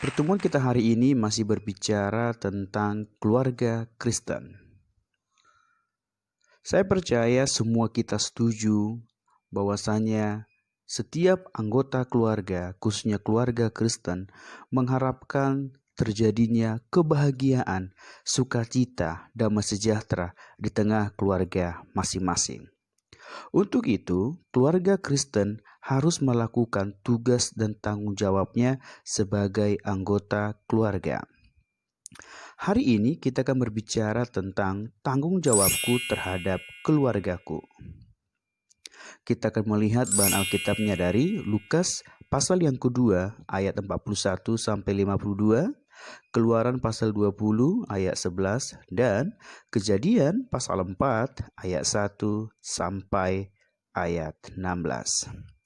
Pertemuan kita hari ini masih berbicara tentang keluarga Kristen. Saya percaya semua kita setuju bahwasanya setiap anggota keluarga, khususnya keluarga Kristen, mengharapkan terjadinya kebahagiaan, sukacita, damai sejahtera di tengah keluarga masing-masing. Untuk itu, keluarga Kristen harus melakukan tugas dan tanggung jawabnya sebagai anggota keluarga. Hari ini kita akan berbicara tentang tanggung jawabku terhadap keluargaku. Kita akan melihat bahan Alkitabnya dari Lukas pasal yang kedua ayat 41 sampai 52, Keluaran pasal 20 ayat 11 dan Kejadian pasal 4 ayat 1 sampai ayat 16.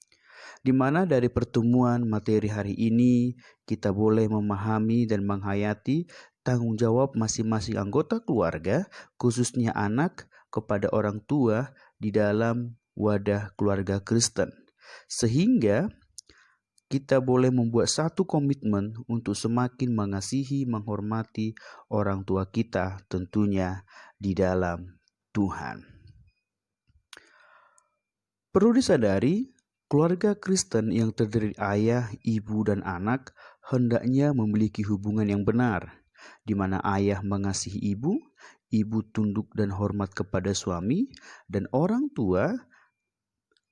Di mana dari pertemuan materi hari ini kita boleh memahami dan menghayati tanggung jawab masing-masing anggota keluarga, khususnya anak, kepada orang tua di dalam wadah keluarga Kristen. Sehingga kita boleh membuat satu komitmen untuk semakin mengasihi, menghormati orang tua kita tentunya di dalam Tuhan. Perlu disadari, keluarga Kristen yang terdiri ayah, ibu, dan anak hendaknya memiliki hubungan yang benar, di mana ayah mengasihi ibu, ibu tunduk dan hormat kepada suami, dan orang tua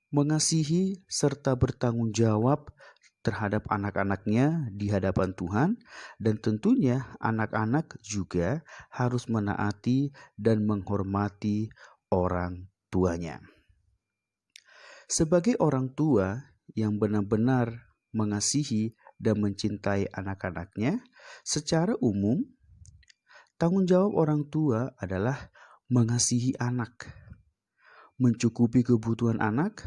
mengasihi serta bertanggung jawab terhadap anak-anaknya di hadapan Tuhan, dan tentunya anak-anak juga harus menaati dan menghormati orang tuanya. Sebagai orang tua yang benar-benar mengasihi dan mencintai anak-anaknya, secara umum tanggung jawab orang tua adalah mengasihi anak, mencukupi kebutuhan anak,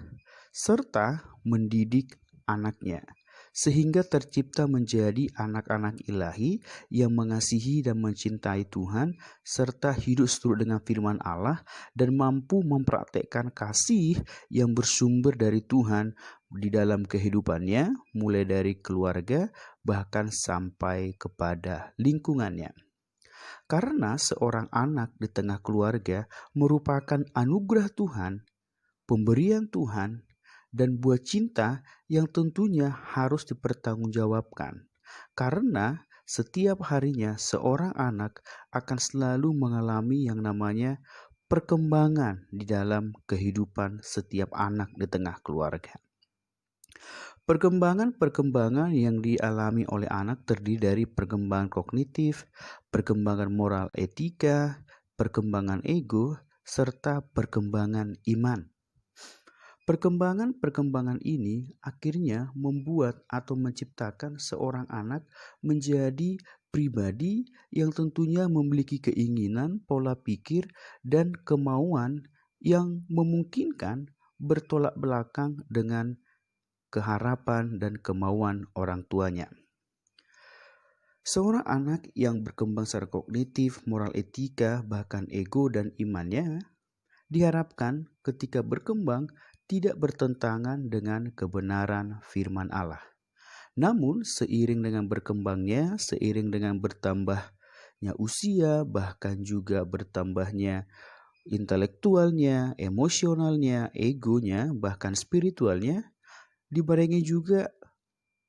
serta mendidik anaknya, sehingga tercipta menjadi anak-anak ilahi yang mengasihi dan mencintai Tuhan, serta hidup seturut dengan firman Allah dan mampu mempraktekkan kasih yang bersumber dari Tuhan di dalam kehidupannya, mulai dari keluarga bahkan sampai kepada lingkungannya. Karena seorang anak di tengah keluarga merupakan anugerah Tuhan, pemberian Tuhan, dan buah cinta yang tentunya harus dipertanggungjawabkan. Karena setiap harinya seorang anak akan selalu mengalami yang namanya perkembangan di dalam kehidupan setiap anak di tengah keluarga. Perkembangan yang dialami oleh anak terdiri dari perkembangan kognitif, perkembangan moral etika, perkembangan ego, serta perkembangan iman. Perkembangan ini akhirnya membuat atau menciptakan seorang anak menjadi pribadi yang tentunya memiliki keinginan, pola pikir, dan kemauan yang memungkinkan bertolak belakang dengan keharapan dan kemauan orang tuanya. Seorang anak yang berkembang secara kognitif, moral etika, bahkan ego dan imannya diharapkan ketika berkembang tidak bertentangan dengan kebenaran firman Allah. Namun seiring dengan berkembangnya, seiring dengan bertambahnya usia, bahkan juga bertambahnya intelektualnya, emosionalnya, egonya, bahkan spiritualnya, dibarengi juga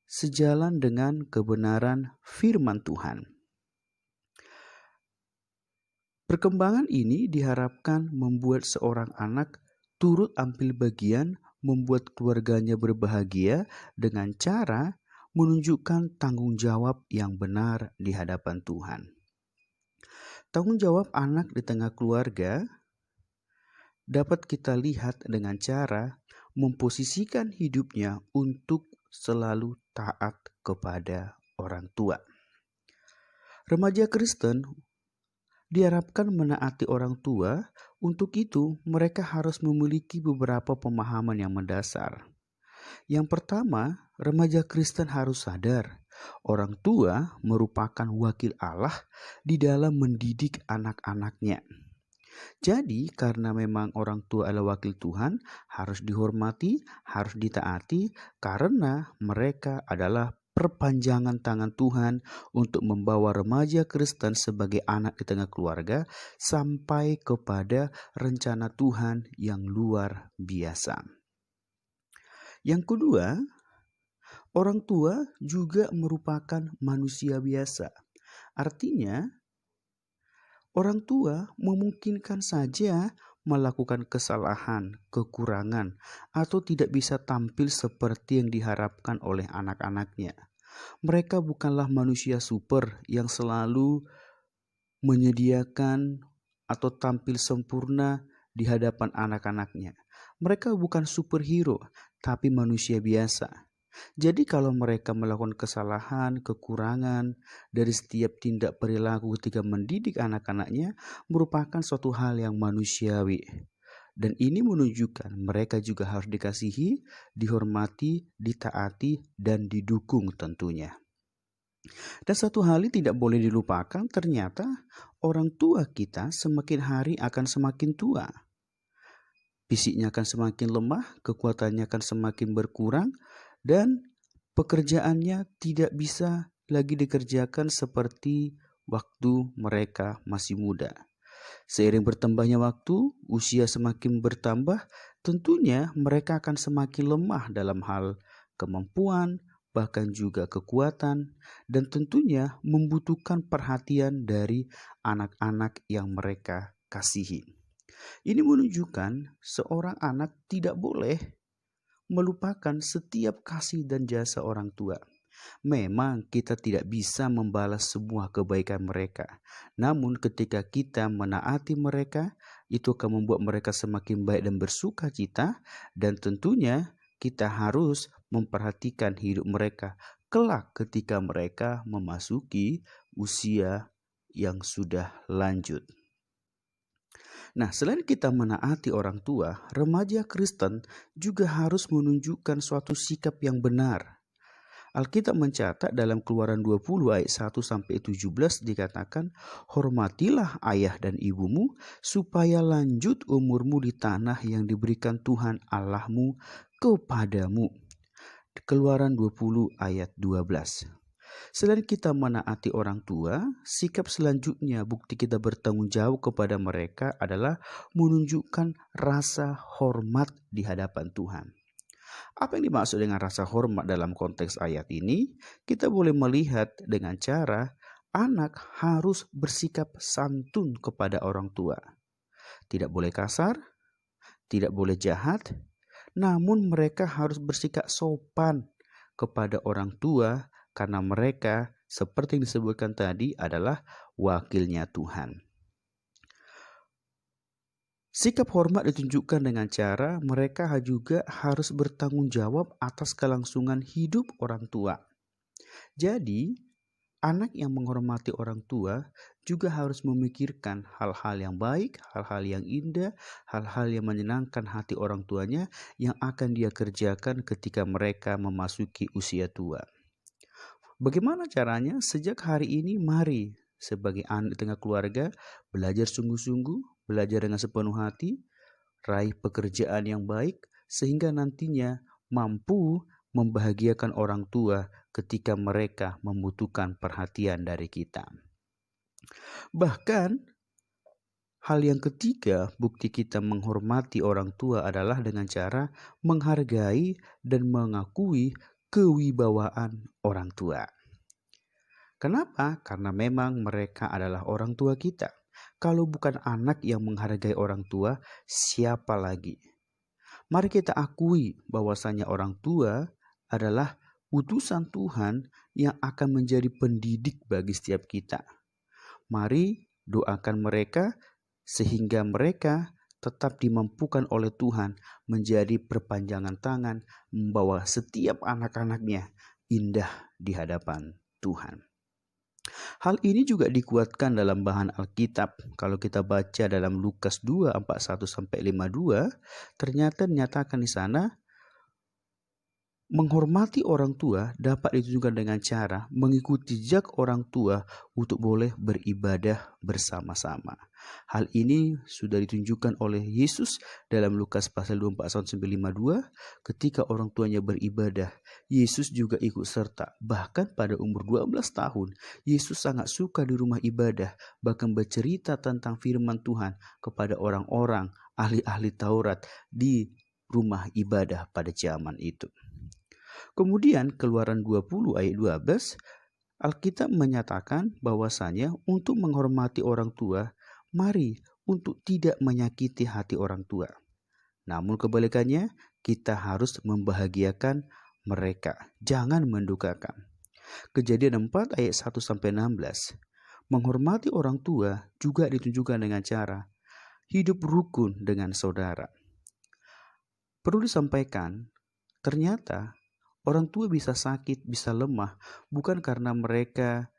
sejalan dengan kebenaran firman Tuhan. Perkembangan ini diharapkan membuat seorang anak turut ambil bagian membuat keluarganya berbahagia dengan cara menunjukkan tanggung jawab yang benar di hadapan Tuhan. Tanggung jawab anak di tengah keluarga dapat kita lihat dengan cara memposisikan hidupnya untuk selalu taat kepada orang tua. Remaja Kristen diharapkan menaati orang tua. Untuk itu mereka harus memiliki beberapa pemahaman yang mendasar. Yang pertama, remaja Kristen harus sadar orang tua merupakan wakil Allah di dalam mendidik anak-anaknya. Jadi karena memang orang tua adalah wakil Tuhan, harus dihormati, harus ditaati karena mereka adalah perpanjangan tangan Tuhan untuk membawa remaja Kristen sebagai anak di tengah keluarga sampai kepada rencana Tuhan yang luar biasa. Yang kedua, orang tua juga merupakan manusia biasa. Artinya, orang tua memungkinkan saja melakukan kesalahan, kekurangan, atau tidak bisa tampil seperti yang diharapkan oleh anak-anaknya. Mereka bukanlah manusia super yang selalu menyediakan atau tampil sempurna di hadapan anak-anaknya. Mereka bukan superhero, tapi manusia biasa. Jadi kalau mereka melakukan kesalahan, kekurangan dari setiap tindak perilaku ketika mendidik anak-anaknya merupakan suatu hal yang manusiawi. Dan ini menunjukkan mereka juga harus dikasihi, dihormati, ditaati, dan didukung tentunya. Dan satu hal yang tidak boleh dilupakan, ternyata orang tua kita semakin hari akan semakin tua. Fisiknya akan semakin lemah, kekuatannya akan semakin berkurang, dan pekerjaannya tidak bisa lagi dikerjakan seperti waktu mereka masih muda. Seiring bertambahnya waktu, usia semakin bertambah, tentunya mereka akan semakin lemah dalam hal kemampuan, bahkan juga kekuatan, dan tentunya membutuhkan perhatian dari anak-anak yang mereka kasihi. Ini menunjukkan seorang anak tidak boleh melupakan setiap kasih dan jasa orang tua. Memang kita tidak bisa membalas semua kebaikan mereka. Namun ketika kita menaati mereka, itu akan membuat mereka semakin baik dan bersuka cita. Dan tentunya kita harus memperhatikan hidup mereka kelak ketika mereka memasuki usia yang sudah lanjut. Nah, selain kita menaati orang tua, remaja Kristen juga harus menunjukkan suatu sikap yang benar. Alkitab mencatat dalam Keluaran 20 ayat 1-17 dikatakan, "Hormatilah ayah dan ibumu supaya lanjut umurmu di tanah yang diberikan Tuhan Allahmu kepadamu." Keluaran 20 ayat 12. Selain kita menaati orang tua, sikap selanjutnya bukti kita bertanggung jawab kepada mereka adalah menunjukkan rasa hormat di hadapan Tuhan. Apa yang dimaksud dengan rasa hormat dalam konteks ayat ini? Kita boleh melihat dengan cara anak harus bersikap santun kepada orang tua. Tidak boleh kasar, tidak boleh jahat, namun mereka harus bersikap sopan kepada orang tua karena mereka seperti yang disebutkan tadi adalah wakilnya Tuhan. Sikap hormat ditunjukkan dengan cara mereka juga harus bertanggung jawab atas kelangsungan hidup orang tua. Jadi, anak yang menghormati orang tua juga harus memikirkan hal-hal yang baik, hal-hal yang indah, hal-hal yang menyenangkan hati orang tuanya yang akan dia kerjakan ketika mereka memasuki usia tua. Bagaimana caranya? Sejak hari ini mari sebagai anak di tengah keluarga belajar sungguh-sungguh, belajar dengan sepenuh hati, raih pekerjaan yang baik sehingga nantinya mampu membahagiakan orang tua ketika mereka membutuhkan perhatian dari kita. Bahkan hal yang ketiga, bukti kita menghormati orang tua adalah dengan cara menghargai dan mengakui kewibawaan orang tua. Kenapa? Karena memang mereka adalah orang tua kita. Kalau bukan anak yang menghargai orang tua, siapa lagi? Mari kita akui bahwasanya orang tua adalah utusan Tuhan yang akan menjadi pendidik bagi setiap kita. Mari doakan mereka sehingga mereka tetap dimampukan oleh Tuhan menjadi perpanjangan tangan membawa setiap anak-anaknya indah di hadapan Tuhan. Hal ini juga dikuatkan dalam bahan Alkitab. Kalau kita baca dalam Lukas 2 41-52, ternyata dinyatakan di sana Menghormati orang tua dapat ditunjukkan dengan cara mengikuti jejak orang tua untuk boleh beribadah bersama-sama. Hal ini sudah ditunjukkan oleh Yesus dalam Lukas pasal 24:952 ketika orang tuanya beribadah. Yesus juga ikut serta. Bahkan pada umur 12 tahun, Yesus sangat suka di rumah ibadah, bahkan bercerita tentang firman Tuhan kepada orang-orang ahli-ahli Taurat di rumah ibadah pada zaman itu. Kemudian Keluaran 20 ayat 12, Alkitab menyatakan bahwasanya untuk menghormati orang tua, mari untuk tidak menyakiti hati orang tua. Namun kebalikannya, kita harus membahagiakan mereka, jangan mendukakan. Kejadian 4 ayat 1-16, menghormati orang tua juga ditunjukkan dengan cara hidup rukun dengan saudara. Perlu disampaikan, ternyata orang tua bisa sakit, bisa lemah, bukan karena mereka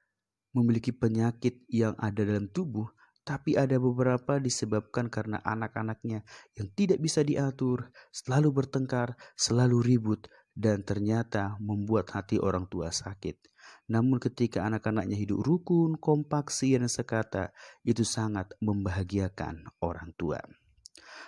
memiliki penyakit yang ada dalam tubuh, tapi ada beberapa disebabkan karena anak-anaknya yang tidak bisa diatur, selalu bertengkar, selalu ribut, dan ternyata membuat hati orang tua sakit. Namun ketika anak-anaknya hidup rukun, kompak, dan sekata, itu sangat membahagiakan orang tua.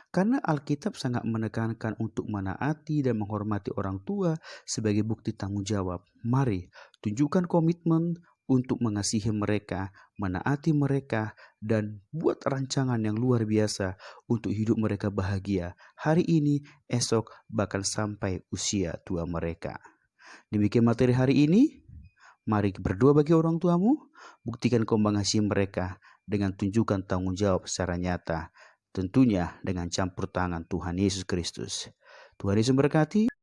Karena Alkitab sangat menekankan untuk menaati dan menghormati orang tua sebagai bukti tanggung jawab. Mari tunjukkan komitmen untuk mengasihi mereka, menaati mereka, dan buat rancangan yang luar biasa untuk hidup mereka bahagia hari ini, esok, bahkan sampai usia tua mereka. Demikian materi hari ini. Mari berdoa bagi orang tuamu, buktikan kau mengasihi mereka dengan tunjukkan tanggung jawab secara nyata. Tentunya dengan campur tangan Tuhan Yesus Kristus. Tuhan Yesus memberkati.